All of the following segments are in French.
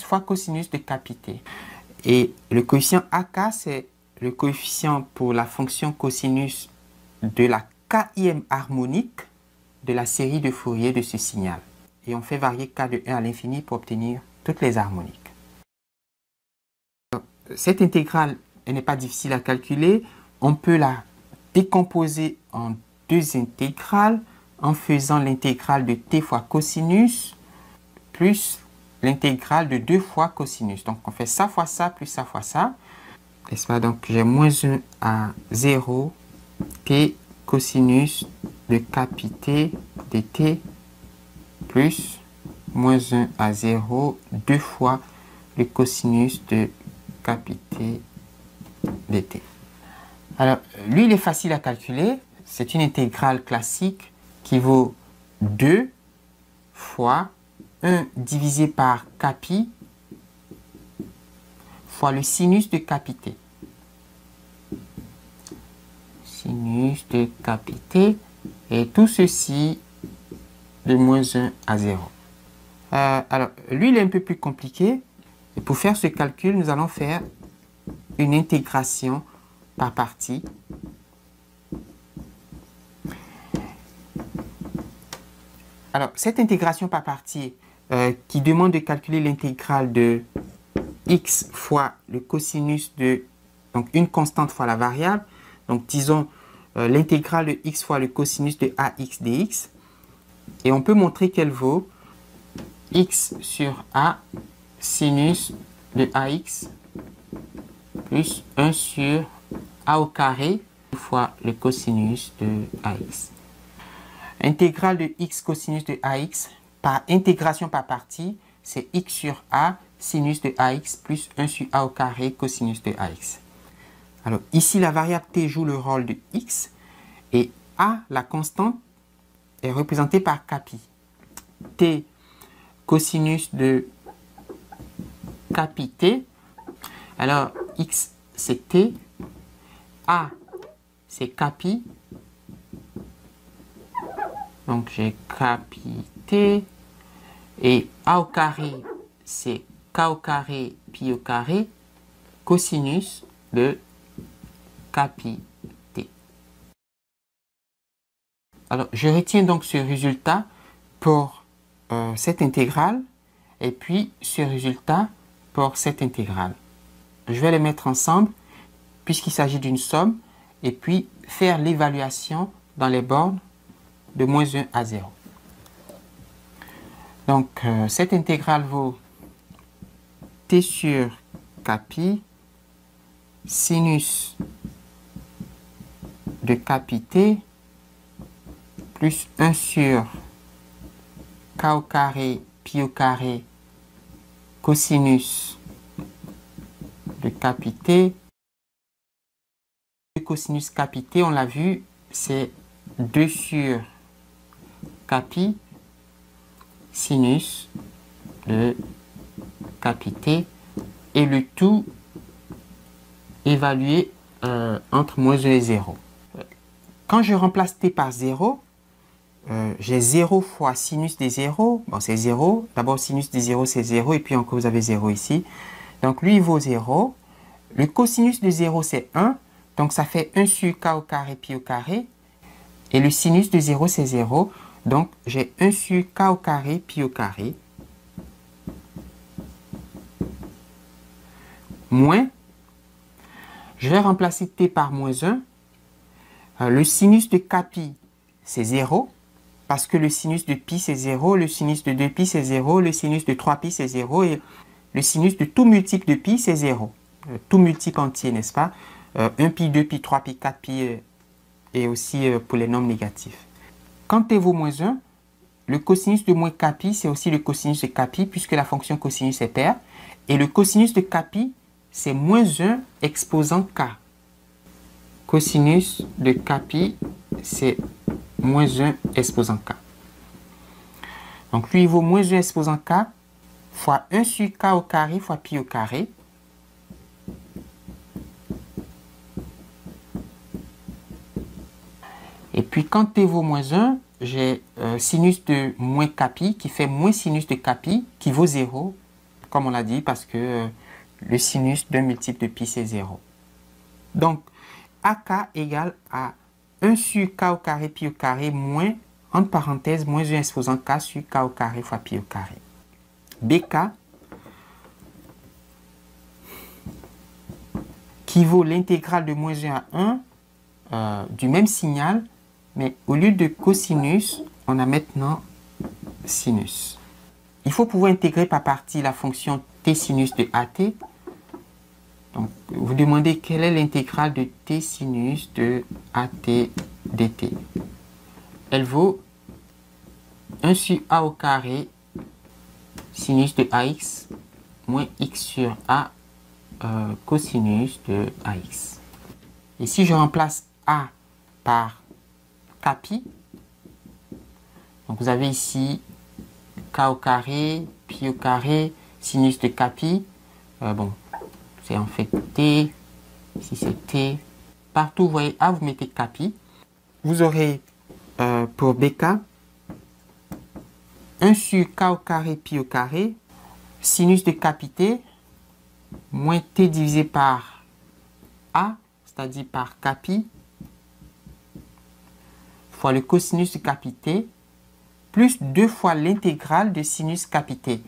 fois cosinus de capi t. Et le coefficient AK, c'est le coefficient pour la fonction cosinus de la k'ième harmonique de la série de Fourier de ce signal. Et on fait varier k de 1 à l'infini pour obtenir toutes les harmoniques. Cette intégrale, elle n'est pas difficile à calculer. On peut la décomposer en deux intégrales en faisant l'intégrale de t fois cosinus plus l'intégrale de 2 fois cosinus. Donc on fait ça fois ça plus ça fois ça. N'est-ce pas? Donc j'ai moins 1 à 0 t cosinus de capi t dt plus moins 1 à 0 2 fois le cosinus de capi t dt. Alors, lui, il est facile à calculer. C'est une intégrale classique qui vaut 2 fois 1 divisé par capi fois le sinus de capi t. Sinus de capi t. Et tout ceci de moins 1 à 0. Alors, lui, il est un peu plus compliqué. Et pour faire ce calcul, nous allons faire une intégration par partie. Alors, cette intégration par partie qui demande de calculer l'intégrale de x fois le cosinus de, donc une constante fois la variable, donc disons l'intégrale de x fois le cosinus de ax dx, et on peut montrer qu'elle vaut x sur a sinus de ax plus 1 sur a au carré fois le cosinus de ax. Intégrale de x cosinus de ax par intégration par partie, c'est x sur a sinus de ax plus 1 sur a au carré cosinus de ax. Alors ici, la variable t joue le rôle de x et a, la constante, est représentée par capi. T cosinus de capi t. Alors x c'est t, a c'est capi, donc j'ai capi t, et a au carré c'est k au carré pi au carré cosinus de capi t. Alors je retiens donc ce résultat pour cette intégrale et puis ce résultat pour cette intégrale. Je vais les mettre ensemble puisqu'il s'agit d'une somme et puis faire l'évaluation dans les bornes de moins 1 à 0. Donc cette intégrale vaut t sur capi sinus de capi t plus 1 sur k au carré pi au carré cosinus de capi t. Le cosinus capi t, on l'a vu, c'est 2 sur capi sinus de capi t et le tout évalué entre moins 1 et 0. Quand je remplace t par 0, j'ai 0 fois sinus des 0. Bon, c'est 0. D'abord, sinus des 0, c'est 0. Et puis encore, vous avez 0 ici. Donc, lui, il vaut 0. Le cosinus de 0, c'est 1. Donc, ça fait 1 sur k au carré pi au carré. Et le sinus de 0, c'est 0. Donc, j'ai 1 sur k au carré pi au carré. Moins. Je vais remplacer t par moins 1. Le sinus de capi, c'est 0. Parce que le sinus de pi, c'est 0. Le sinus de 2pi, c'est 0. Le sinus de 3pi, c'est 0. Et le sinus de tout multiple de pi, c'est 0. Tout multiple entier, n'est-ce pas? 1pi, 2pi, 3pi, 4pi et aussi pour les nombres négatifs. Quand t vaut moins 1, le cosinus de moins capi, c'est aussi le cosinus de capi puisque la fonction cosinus est paire. Et le cosinus de capi, c'est moins 1 exposant k. Cosinus de capi, c'est moins 1 exposant k. Donc lui, il vaut moins 1 exposant k fois 1 sur k au carré fois pi au carré. Et puis quand t vaut moins 1, j'ai sinus de moins capi qui fait moins sinus de capi qui vaut 0. comme on l'a dit, parce que le sinus d'un multiple de pi, c'est 0. Donc, AK égale à 1 sur k au carré pi au carré moins, entre parenthèses, moins 1 exposant k sur k au carré fois pi au carré. BK qui vaut l'intégrale de moins 1 à 1 du même signal, mais au lieu de cosinus, on a maintenant sinus. Il faut pouvoir intégrer par partie la fonction t sinus de AT. Donc, vous demandez quelle est l'intégrale de t sinus de AT dt. Elle vaut 1 sur a au carré sinus de AX moins x sur a cosinus de AX. Et si je remplace A par kpi, donc vous avez ici k au carré, pi au carré, sinus de kpi, bon, c'est en fait t, ici c'est t, partout vous voyez A, vous mettez kpi. Vous aurez pour bk, 1 sur k au carré, pi au carré, sinus de kpi t, moins t divisé par a, c'est-à-dire par kpi, fois le cosinus de kpi t, plus 2 fois l'intégrale de sinus kpi t.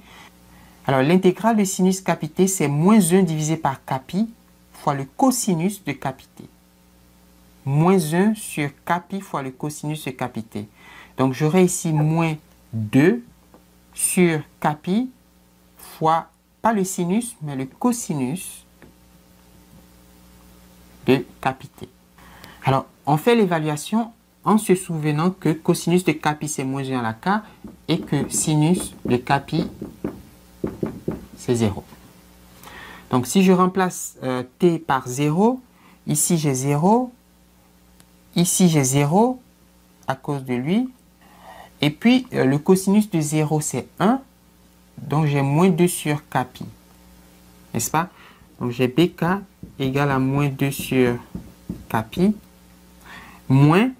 Alors, l'intégrale de sinus kpi t, c'est moins 1 divisé par kpi fois le cosinus de kpi t. Moins 1 sur kpi fois le cosinus de kpi t. Donc, j'aurai ici moins 2 sur kpi fois, pas le sinus, mais le cosinus de kpi t. Alors, on fait l'évaluation en se souvenant que cosinus de kpi c'est moins 1 à la k et que sinus de kpi c'est 0. Donc, si je remplace t par 0, ici j'ai 0, ici j'ai 0 à cause de lui. Et puis, le cosinus de 0 c'est 1, donc j'ai moins 2 sur kpi. N'est-ce pas? Donc, j'ai bk égale à moins 2 sur kpi, moins,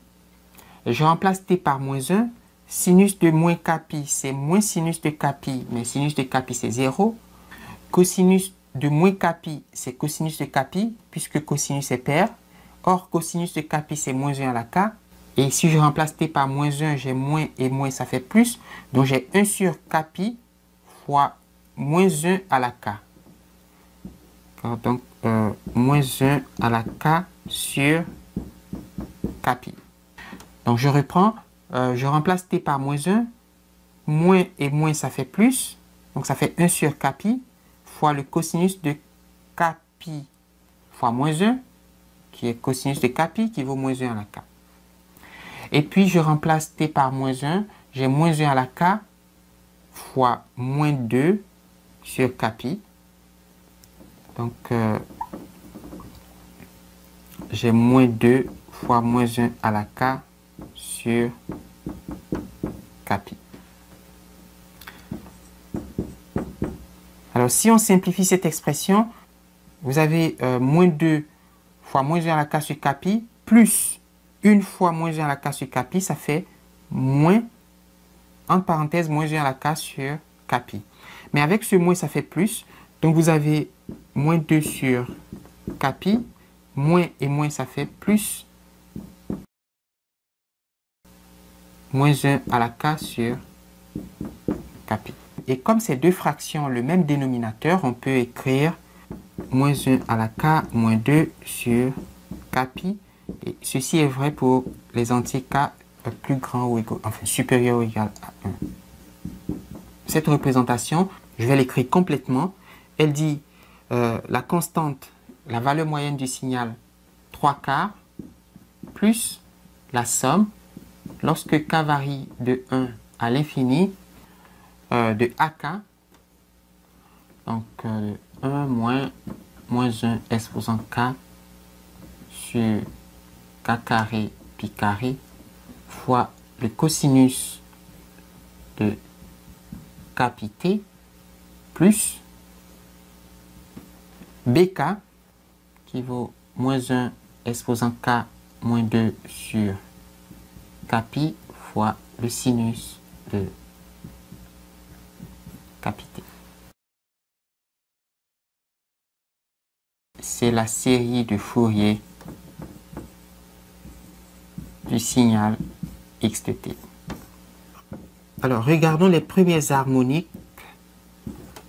je remplace t par moins 1, sinus de moins kpi, c'est moins sinus de kpi, mais sinus de kpi, c'est 0. Cosinus de moins kpi, c'est cosinus de kpi, puisque cosinus est pair. Or, cosinus de kpi, c'est moins 1 à la k. Et si je remplace t par moins 1, j'ai moins et moins, ça fait plus. Donc, j'ai 1 sur kpi fois moins 1 à la k. Donc, moins 1 à la k sur kpi. Donc, je reprends, je remplace t par moins 1, moins et moins, ça fait plus, donc ça fait 1 sur kpi, fois le cosinus de kpi fois moins 1, qui est cosinus de kpi, qui vaut moins 1 à la k. Et puis, je remplace t par moins 1, j'ai moins 1 à la k, fois moins 2 sur kpi. Donc, j'ai moins 2 fois moins 1 à la k sur kpi. Alors, si on simplifie cette expression, vous avez moins 2 fois moins 1 à la k sur kpi, plus 1 fois moins 1 à la k sur kpi, ça fait moins, entre parenthèses, moins 1 à la k sur kpi. Mais avec ce moins, ça fait plus. Donc, vous avez moins 2 sur kpi, moins et moins, ça fait plus, moins 1 à la k sur kpi. Et comme ces deux fractions ont le même dénominateur, on peut écrire moins 1 à la k moins 2 sur kpi. Et ceci est vrai pour les entiers k plus grand ou égal, enfin supérieur ou égal à 1. Cette représentation, je vais l'écrire complètement. Elle dit la constante, la valeur moyenne du signal 3 quarts, plus la somme, lorsque k varie de 1 à l'infini, de AK, donc 1 moins 1 exposant K sur K carré pi carré fois le cosinus de K pi t plus BK qui vaut moins 1 exposant K moins 2 sur K pi fois le sinus de K pi t. c'est la série de Fourier du signal x de t. Alors, regardons les premières harmoniques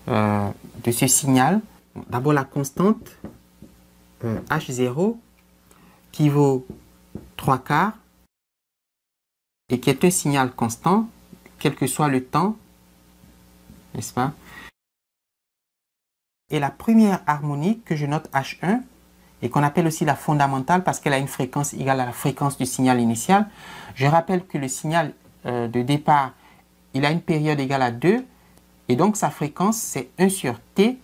de ce signal. Bon, d'abord, la constante H0 qui vaut 3/4 et qui est un signal constant, quel que soit le temps, n'est-ce pas? Et la première harmonique que je note H1 et qu'on appelle aussi la fondamentale parce qu'elle a une fréquence égale à la fréquence du signal initial. Je rappelle que le signal de départ, il a une période égale à 2 et donc sa fréquence c'est 1 sur t